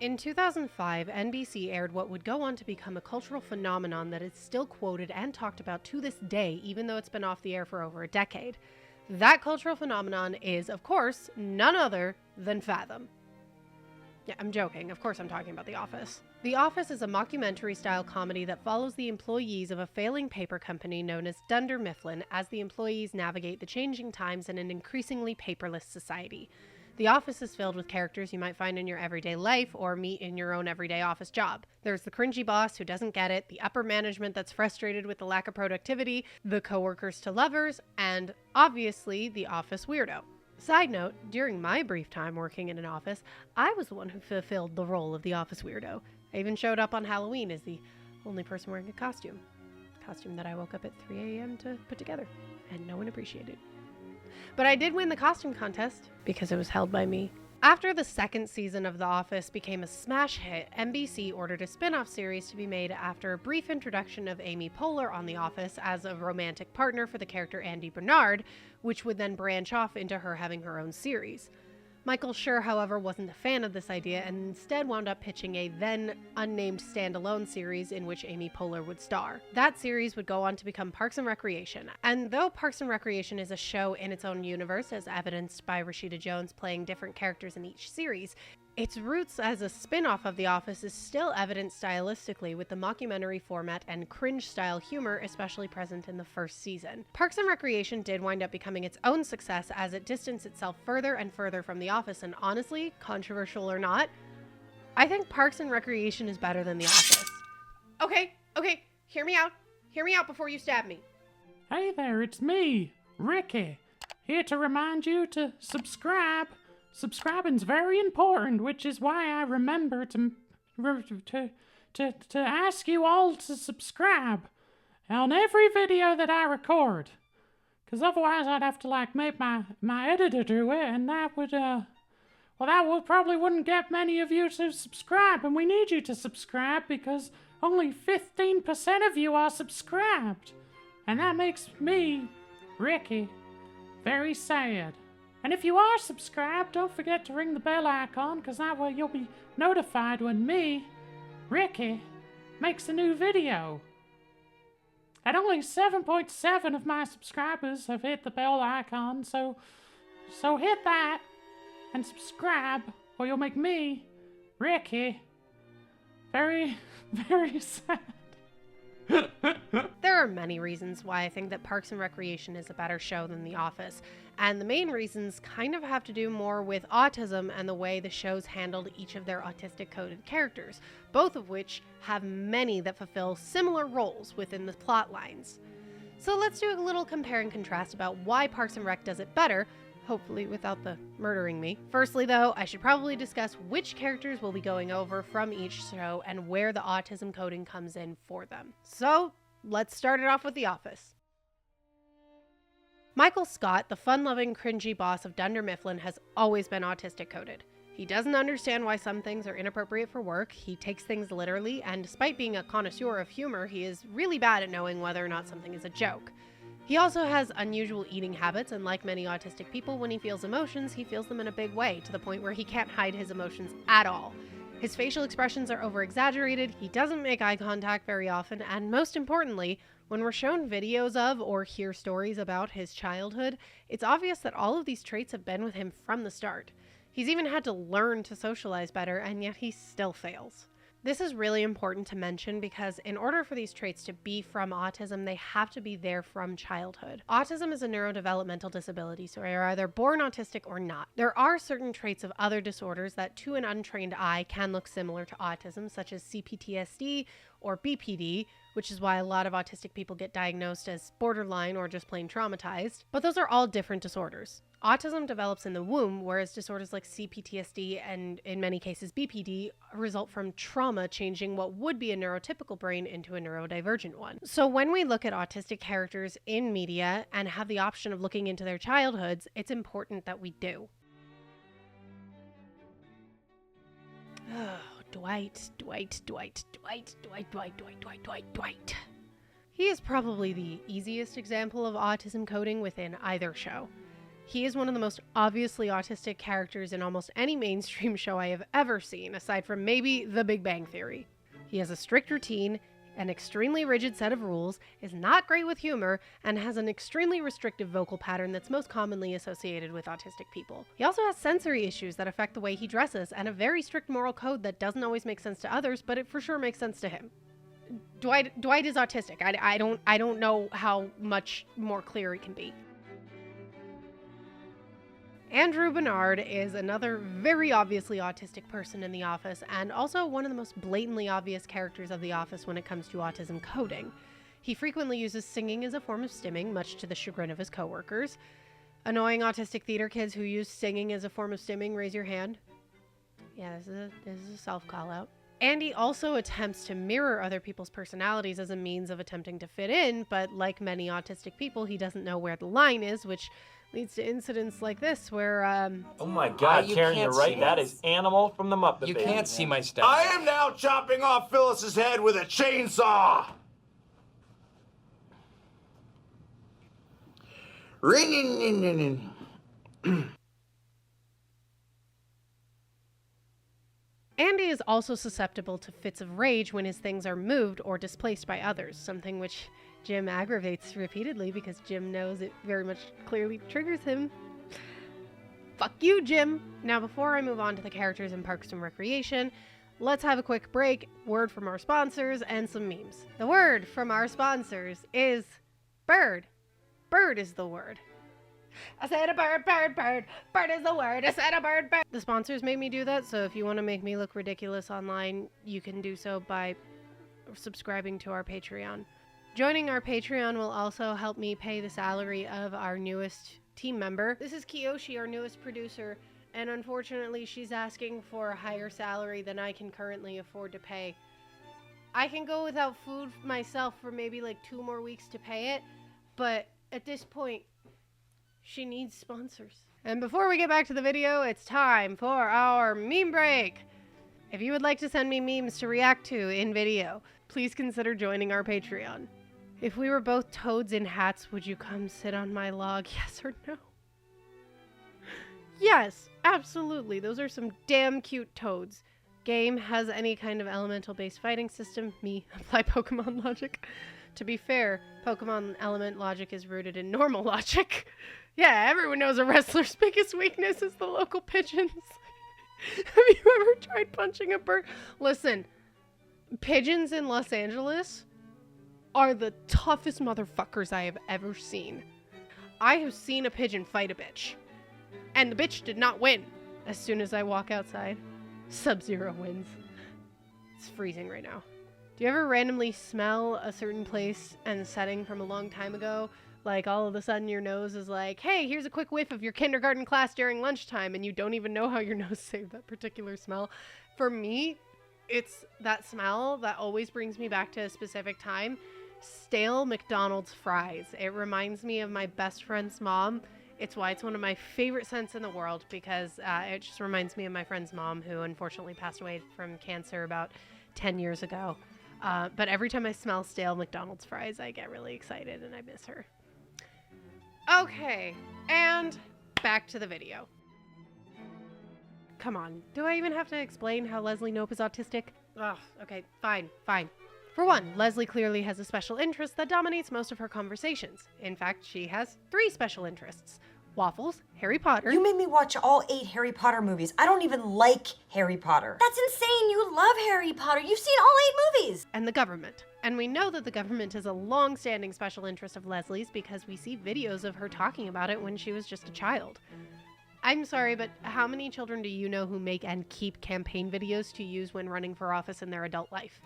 In 2005, NBC aired what would go on to become a cultural phenomenon that is still quoted and talked about to this day, even though it's been off the air for over a decade. That cultural phenomenon is, of course, none other than Fathom. Yeah, I'm joking. Of course I'm talking about The Office. The Office is a mockumentary-style comedy that follows the employees of a failing paper company known as Dunder Mifflin as the employees navigate the changing times in an increasingly paperless society. The Office is filled with characters you might find in your everyday life or meet in your own everyday office job. There's the cringy boss who doesn't get it, the upper management that's frustrated with the lack of productivity, the coworkers to lovers, and, obviously, the office weirdo. Side note, during my brief time working in an office, I was the one who fulfilled the role of the office weirdo. I even showed up on Halloween as the only person wearing a costume. Costume that I woke up at 3 a.m. to put together, and no one appreciated. But I did win the costume contest because it was held by me. After the second season of The Office became a smash hit, NBC ordered a spin-off series to be made after a brief introduction of Amy Poehler on The Office as a romantic partner for the character Andy Bernard, which would then branch off into her having her own series. Michael Schur, however, wasn't a fan of this idea and instead wound up pitching a then unnamed standalone series in which Amy Poehler would star. That series would go on to become Parks and Recreation, and though Parks and Recreation is a show in its own universe, as evidenced by Rashida Jones playing different characters in each series, its roots as a spin-off of The Office is still evident stylistically, with the mockumentary format and cringe-style humor especially present in the first season. Parks and Recreation did wind up becoming its own success as it distanced itself further and further from The Office, and honestly, controversial or not, I think Parks and Recreation is better than The Office. Okay, hear me out before you stab me. Hey there, it's me, Ricky, here to remind you to subscribe. Subscribing's very important, which is why I remember to ask you all to subscribe on every video that I record. Because otherwise I'd have to make my editor do it, and that would probably wouldn't get many of you to subscribe, and we need you to subscribe because only 15% of you are subscribed. And that makes me, Ricky, very sad. And if you are subscribed, don't forget to ring the bell icon, because that way you'll be notified when me, Ricky, makes a new video. And only 7.7 of my subscribers have hit the bell icon, so hit that and subscribe, or you'll make me, Ricky, very, very sad. There are many reasons why I think that Parks and Recreation is a better show than The Office, and the main reasons kind of have to do more with autism and the way the shows handled each of their autistic coded characters, both of which have many that fulfill similar roles within the plot lines. So let's do a little compare and contrast about why Parks and Rec does it better, hopefully without the murdering me. Firstly though, I should probably discuss which characters we'll be going over from each show and where the autism coding comes in for them. So let's start it off with The Office. Michael Scott, the fun-loving, cringy boss of Dunder Mifflin, has always been autistic coded. He doesn't understand why some things are inappropriate for work, he takes things literally, and despite being a connoisseur of humor, he is really bad at knowing whether or not something is a joke. He also has unusual eating habits, and like many autistic people, when he feels emotions, he feels them in a big way, to the point where he can't hide his emotions at all. His facial expressions are over-exaggerated, he doesn't make eye contact very often, and most importantly, when we're shown videos of or hear stories about his childhood, it's obvious that all of these traits have been with him from the start. He's even had to learn to socialize better, and yet he still fails. This is really important to mention because in order for these traits to be from autism, they have to be there from childhood. Autism is a neurodevelopmental disability, so you're either born autistic or not. There are certain traits of other disorders that to an untrained eye can look similar to autism, such as CPTSD or BPD, which is why a lot of autistic people get diagnosed as borderline or just plain traumatized. But those are all different disorders. Autism develops in the womb, whereas disorders like CPTSD and, in many cases, BPD result from trauma changing what would be a neurotypical brain into a neurodivergent one. So when we look at autistic characters in media and have the option of looking into their childhoods, it's important that we do. Oh, Dwight. He is probably the easiest example of autism coding within either show. He is one of the most obviously autistic characters in almost any mainstream show I have ever seen, aside from maybe The Big Bang Theory. He has a strict routine, an extremely rigid set of rules, is not great with humor, and has an extremely restrictive vocal pattern that's most commonly associated with autistic people. He also has sensory issues that affect the way he dresses, and a very strict moral code that doesn't always make sense to others, but it for sure makes sense to him. Dwight is autistic. I don't know how much more clear it can be. Andrew Bernard is another very obviously autistic person in The Office, and also one of the most blatantly obvious characters of The Office when it comes to autism coding. He frequently uses singing as a form of stimming, much to the chagrin of his coworkers. Annoying autistic theater kids who use singing as a form of stimming, raise your hand. Yeah, this is a self-call-out. Andy also attempts to mirror other people's personalities as a means of attempting to fit in, but like many autistic people, he doesn't know where the line is, which leads to incidents like this where, Oh my God, Karen, you're right. That is Animal from the Muppet You Babies. can't see my stuff. I am now chopping off Phyllis's head with a chainsaw! Ring. Andy is also susceptible to fits of rage when his things are moved or displaced by others, something which Jim aggravates repeatedly because Jim knows it very much clearly triggers him. Fuck you, Jim! Now, before I move on to the characters in Parks and Recreation, let's have a quick break, word from our sponsors, and some memes. The word from our sponsors is bird. Bird is the word. I said a bird, bird, bird. Bird is the word. I said a bird, bird. The sponsors made me do that, so if you want to make me look ridiculous online, you can do so by subscribing to our Patreon. Joining our Patreon will also help me pay the salary of our newest team member. This is Kiyoshi, our newest producer, and unfortunately she's asking for a higher salary than I can currently afford to pay. I can go without food myself for maybe like 2 more weeks to pay it, but at this point, she needs sponsors. And before we get back to the video, it's time for our meme break. If you would like to send me memes to react to in video, please consider joining our Patreon. If we were both toads in hats, would you come sit on my log? Yes or no? Yes, absolutely. Those are some damn cute toads. Game has any kind of elemental-based fighting system. Me, apply Pokemon logic. To be fair, Pokemon element logic is rooted in normal logic. Yeah, everyone knows a wrestler's biggest weakness is the local pigeons. Have you ever tried punching a bird? Listen, pigeons in Los Angeles are the toughest motherfuckers I have ever seen. I have seen a pigeon fight a bitch, and the bitch did not win. As soon as I walk outside, Sub-Zero wins. It's freezing right now. Do you ever randomly smell a certain place and setting from a long time ago? Like all of a sudden your nose is like, hey, here's a quick whiff of your kindergarten class during lunchtime, and you don't even know how your nose saved that particular smell. For me, it's that smell that always brings me back to a specific time. Stale McDonald's fries. It reminds me of my best friend's mom. It's why it's one of my favorite scents in the world, because it just reminds me of my friend's mom, who unfortunately passed away from cancer about 10 years ago. But every time I smell stale McDonald's fries, I get really excited and I miss her. Okay, and back to the video. Come on, do I even have to explain how Leslie Knope is autistic? Ugh, okay, fine. For one, Leslie clearly has a special interest that dominates most of her conversations. In fact, she has 3 special interests. Waffles, Harry Potter. You made me watch all 8 Harry Potter movies. I don't even like Harry Potter. That's insane. You love Harry Potter. You've seen all 8 movies. And the government. And we know that the government is a long-standing special interest of Leslie's because we see videos of her talking about it when she was just a child. I'm sorry, but how many children do you know who make and keep campaign videos to use when running for office in their adult life?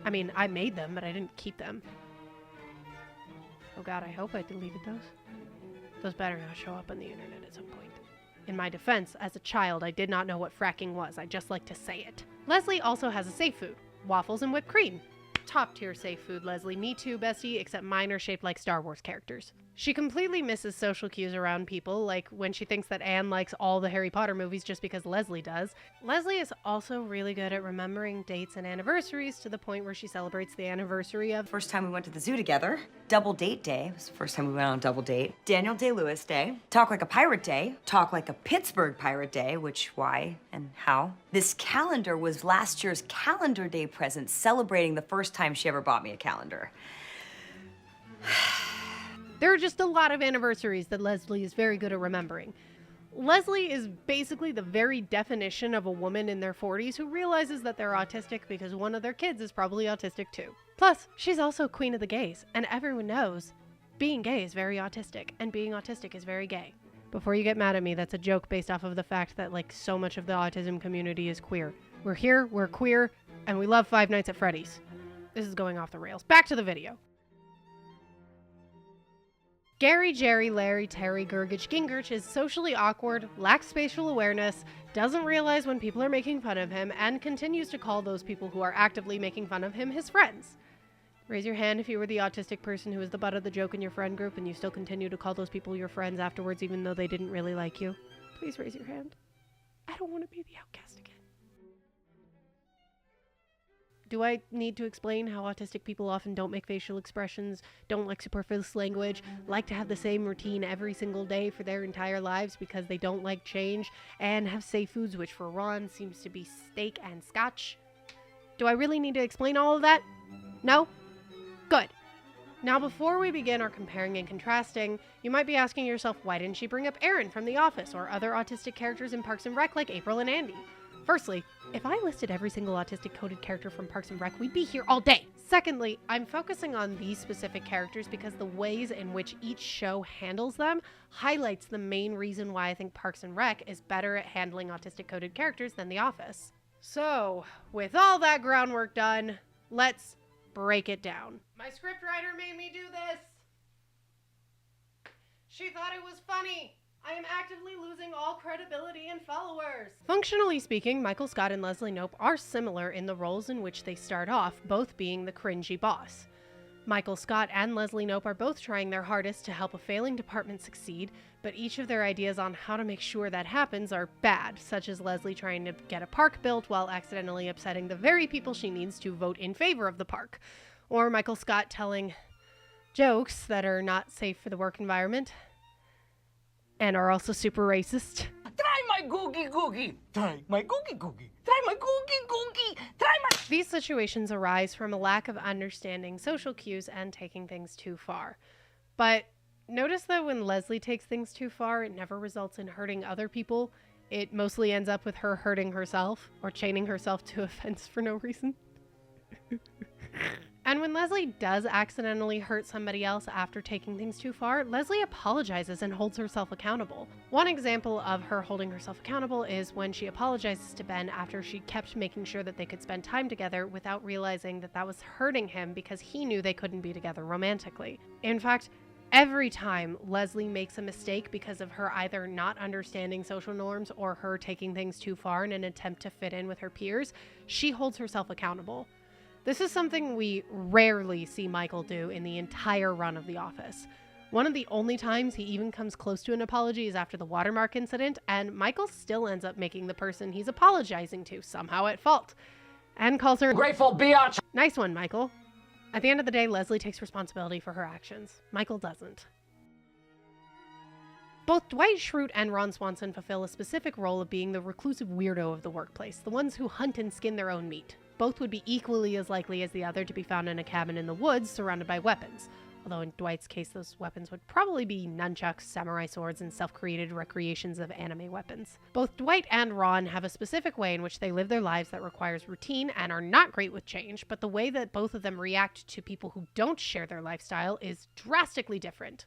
I mean, I made them, but I didn't keep them. Oh God, I hope I deleted those. Those better not show up on the internet at some point. In my defense, as a child, I did not know what fracking was. I just like to say it. Leslie also has a safe food. Waffles and whipped cream. Top tier safe food, Leslie. Me too, bestie, except mine are shaped like Star Wars characters. She completely misses social cues around people, like when she thinks that Anne likes all the Harry Potter movies just because Leslie does. Leslie is also really good at remembering dates and anniversaries to the point where she celebrates the anniversary of... First time we went to the zoo together. Double date day. Was the first time we went on a double date. Daniel Day-Lewis Day. Talk like a pirate day. Talk like a Pittsburgh pirate day, which, why, and how. This calendar was last year's calendar day present, celebrating the first time she ever bought me a calendar. There are just a lot of anniversaries that Leslie is very good at remembering. Leslie is basically the very definition of a woman in their 40s who realizes that they're autistic because one of their kids is probably autistic too. Plus, she's also queen of the gays, and everyone knows being gay is very autistic, and being autistic is very gay. Before you get mad at me, that's a joke based off of the fact that, like, so much of the autism community is queer. We're here, we're queer, and we love Five Nights at Freddy's. This is going off the rails. Back to the video. Garry, Jerry, Larry, Terry, Gergich, Gingrich is socially awkward, lacks spatial awareness, doesn't realize when people are making fun of him, and continues to call those people who are actively making fun of him his friends. Raise your hand if you were the autistic person who was the butt of the joke in your friend group and you still continue to call those people your friends afterwards even though they didn't really like you. Please raise your hand. I don't want to be the outcast again. Do I need to explain how autistic people often don't make facial expressions, don't like superfluous language, like to have the same routine every single day for their entire lives because they don't like change, and have safe foods, which for Ron seems to be steak and scotch? Do I really need to explain all of that? No? Good. Now, before we begin our comparing and contrasting, you might be asking yourself, why didn't she bring up Aaron from The Office or other autistic characters in Parks and Rec like April and Andy? Firstly, if I listed every single autistic coded character from Parks and Rec, we'd be here all day. Secondly, I'm focusing on these specific characters because the ways in which each show handles them highlights the main reason why I think Parks and Rec is better at handling autistic coded characters than The Office. So, with all that groundwork done, let's break it down. My scriptwriter made me do this. She thought it was funny. I am actively losing all credibility and followers. Functionally speaking, Michael Scott and Leslie Knope are similar in the roles in which they start off, both being the cringy boss. Michael Scott and Leslie Knope are both trying their hardest to help a failing department succeed, but each of their ideas on how to make sure that happens are bad, such as Leslie trying to get a park built while accidentally upsetting the very people she needs to vote in favor of the park, or Michael Scott telling jokes that are not safe for the work environment and are also super racist. Try my googie googie. Try my googie googie. Try my googie googie. Try my... These situations arise from a lack of understanding social cues and taking things too far. But notice that when Leslie takes things too far, it never results in hurting other people. It mostly ends up with her hurting herself or chaining herself to a fence for no reason. And when Leslie does accidentally hurt somebody else after taking things too far, Leslie apologizes and holds herself accountable. One example of her holding herself accountable is when she apologizes to Ben after she kept making sure that they could spend time together without realizing that that was hurting him because he knew they couldn't be together romantically. In fact, every time Leslie makes a mistake because of her either not understanding social norms or her taking things too far in an attempt to fit in with her peers, she holds herself accountable. This is something we rarely see Michael do in the entire run of The Office. One of the only times he even comes close to an apology is after the watermark incident, and Michael still ends up making the person he's apologizing to somehow at fault, and calls her Grateful biatch. Nice one, Michael. At the end of the day, Leslie takes responsibility for her actions. Michael doesn't. Both Dwight Shrute and Ron Swanson fulfill a specific role of being the reclusive weirdo of the workplace, the ones who hunt and skin their own meat. Both would be equally as likely as the other to be found in a cabin in the woods surrounded by weapons, although in Dwight's case those weapons would probably be nunchucks, samurai swords, and self-created recreations of anime weapons. Both Dwight and Ron have a specific way in which they live their lives that requires routine and are not great with change, but the way that both of them react to people who don't share their lifestyle is drastically different.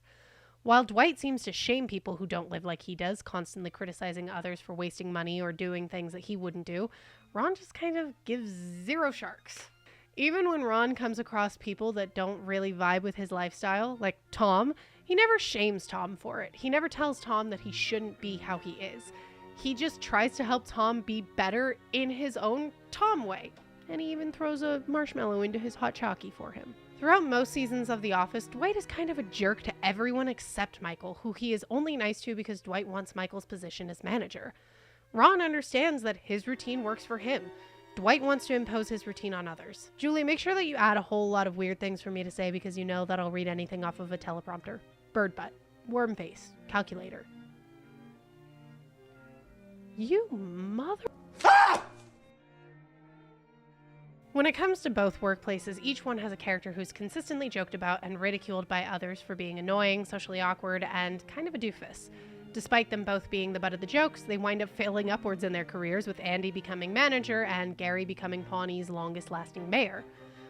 While Dwight seems to shame people who don't live like he does, constantly criticizing others for wasting money or doing things that he wouldn't do, Ron just kind of gives zero sharks. Even when Ron comes across people that don't really vibe with his lifestyle, like Tom, he never shames Tom for it. He never tells Tom that he shouldn't be how he is. He just tries to help Tom be better in his own Tom way. And he even throws a marshmallow into his hot chalky for him. Throughout most seasons of The Office, Dwight is kind of a jerk to everyone except Michael, who he is only nice to because Dwight wants Michael's position as manager. Ron understands that his routine works for him. Dwight wants to impose his routine on others. Julie, make sure that you add a whole lot of weird things for me to say because you know that I'll read anything off of a teleprompter. Bird butt, worm face, calculator. You mother... When it comes to both workplaces, each one has a character who's consistently joked about and ridiculed by others for being annoying, socially awkward, and kind of a doofus. Despite them both being the butt of the jokes, they wind up failing upwards in their careers, with Andy becoming manager and Garry becoming Pawnee's longest-lasting mayor.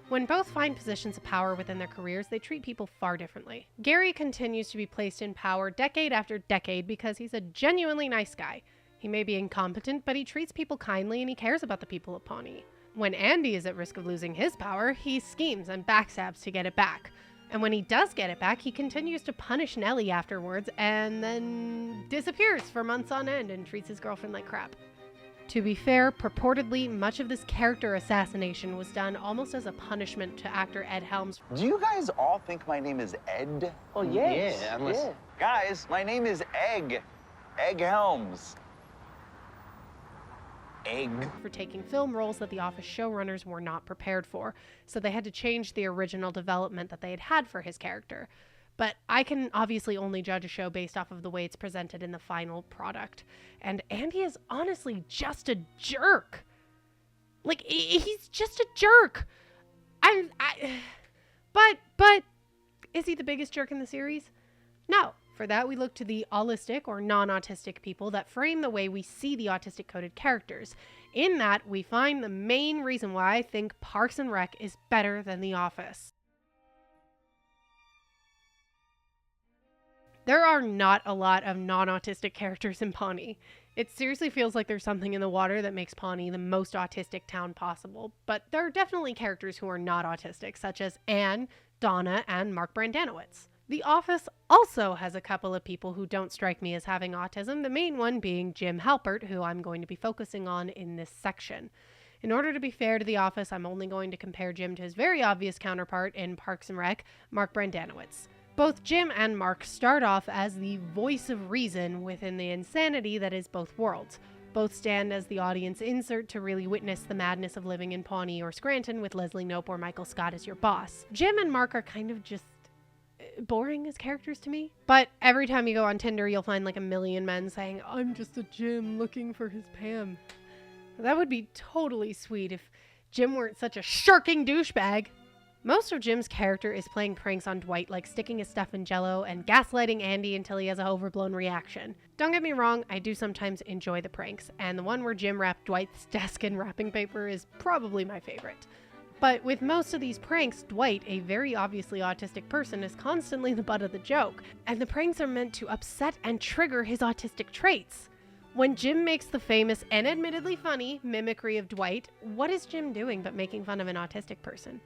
When both find positions of power within their careers, they treat people far differently. Garry continues to be placed in power decade after decade because he's a genuinely nice guy. He may be incompetent, but he treats people kindly and he cares about the people of Pawnee. When Andy is at risk of losing his power, he schemes and backstabs to get it back. And when he does get it back, he continues to punish Nellie afterwards and then disappears for months on end and treats his girlfriend like crap. To be fair, purportedly, much of this character assassination was done almost as a punishment to actor Ed Helms. Do you guys all think my name is Ed? Oh, yes. Yeah, unless... Guys, my name is Egg. Egg Helms. Egg. For taking film roles that the Office showrunners were not prepared for, so they had to change the original development that they had had for his character. But I can obviously only judge a show based off of the way it's presented in the final product. And Andy is honestly just a jerk. Like, he's just a jerk. But is he the biggest jerk in the series? No. For that, we look to the Allistic or non-autistic people that frame the way we see the autistic-coded characters. In that, we find the main reason why I think Parks and Rec is better than The Office. There are not a lot of non-autistic characters in Pawnee. It seriously feels like there's something in the water that makes Pawnee the most autistic town possible. But there are definitely characters who are not autistic, such as Anne, Donna, and Mark Brandanowitz. The Office also has a couple of people who don't strike me as having autism, the main one being Jim Halpert, who I'm going to be focusing on in this section. In order to be fair to The Office, I'm only going to compare Jim to his very obvious counterpart in Parks and Rec, Mark Brandanowitz. Both Jim and Mark start off as the voice of reason within the insanity that is both worlds. Both stand as the audience insert to really witness the madness of living in Pawnee or Scranton with Leslie Knope or Michael Scott as your boss. Jim and Mark are kind of just boring as characters to me. But every time you go on Tinder, you'll find like a million men saying, "I'm just a Jim looking for his Pam." That would be totally sweet if Jim weren't such a shirking douchebag. Most of Jim's character is playing pranks on Dwight, like sticking his stuff in Jell-O and gaslighting Andy until he has a overblown reaction. Don't get me wrong, I do sometimes enjoy the pranks, and the one where Jim wrapped Dwight's desk in wrapping paper is probably my favorite. But with most of these pranks, Dwight, a very obviously autistic person, is constantly the butt of the joke, and the pranks are meant to upset and trigger his autistic traits. When Jim makes the famous and admittedly funny mimicry of Dwight, what is Jim doing but making fun of an autistic person?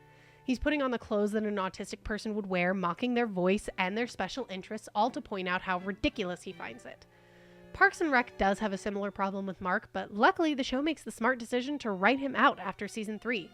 He's putting on the clothes that an autistic person would wear, mocking their voice and their special interests, all to point out how ridiculous he finds it. Parks and Rec does have a similar problem with Mark, but luckily the show makes the smart decision to write him out after season 3.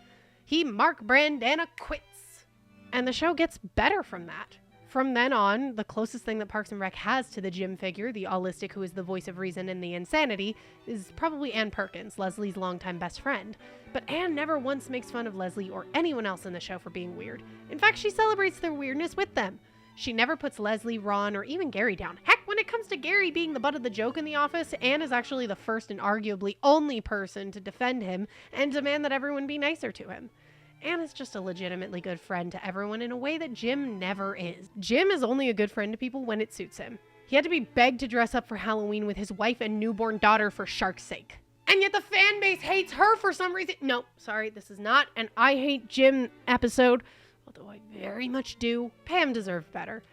He Mark Brandana quits. And the show gets better from that. From then on, the closest thing that Parks and Rec has to the Jim figure, the Allistic who is the voice of reason in the insanity, is probably Ann Perkins, Leslie's longtime best friend. But Ann never once makes fun of Leslie or anyone else in the show for being weird. In fact, she celebrates their weirdness with them. She never puts Leslie, Ron, or even Garry down. Heck, when it comes to Garry being the butt of the joke in The Office, Ann is actually the first and arguably only person to defend him and demand that everyone be nicer to him. Ann is just a legitimately good friend to everyone in a way that Jim never is. Jim is only a good friend to people when it suits him. He had to be begged to dress up for Halloween with his wife and newborn daughter for Shark's sake. And yet the fan base hates her for some reason. No, sorry, this is not an I Hate Jim episode, although I very much do. Pam deserved better.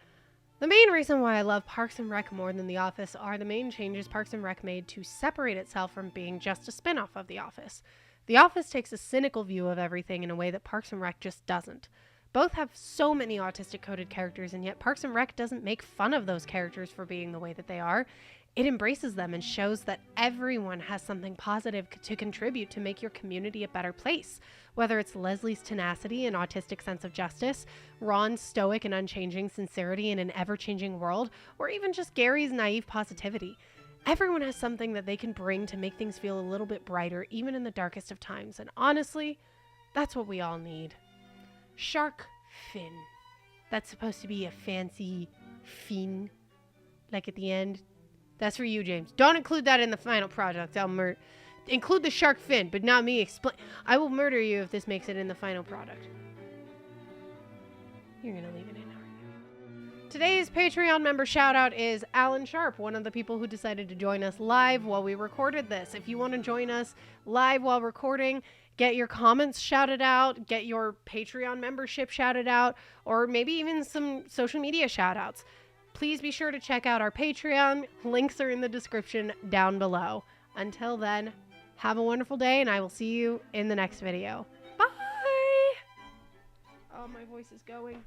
The main reason why I love Parks and Rec more than The Office are the main changes Parks and Rec made to separate itself from being just a spin-off of The Office. The Office takes a cynical view of everything in a way that Parks and Rec just doesn't. Both have so many autistic-coded characters, and yet Parks and Rec doesn't make fun of those characters for being the way that they are. It embraces them and shows that everyone has something positive to contribute to make your community a better place. Whether it's Leslie's tenacity and autistic sense of justice, Ron's stoic and unchanging sincerity in an ever-changing world, or even just Garry's naive positivity. Everyone has something that they can bring to make things feel a little bit brighter, even in the darkest of times. And honestly, that's what we all need. Shark fin. That's supposed to be a fancy fin, like at the end. That's for you, James. Don't include that in the final product. I'll include the shark fin, but not me. I will murder you if this makes it in the final product. You're gonna leave it in, aren't you? Today's Patreon member shout out is Alan Sharp, one of the people who decided to join us live while we recorded this. If you want to join us live while recording, get your comments shouted out, get your Patreon membership shouted out, or maybe even some social media shout outs. Please be sure to check out our Patreon. Links are in the description down below. Until then, have a wonderful day, and I will see you in the next video. Bye! Oh, my voice is going.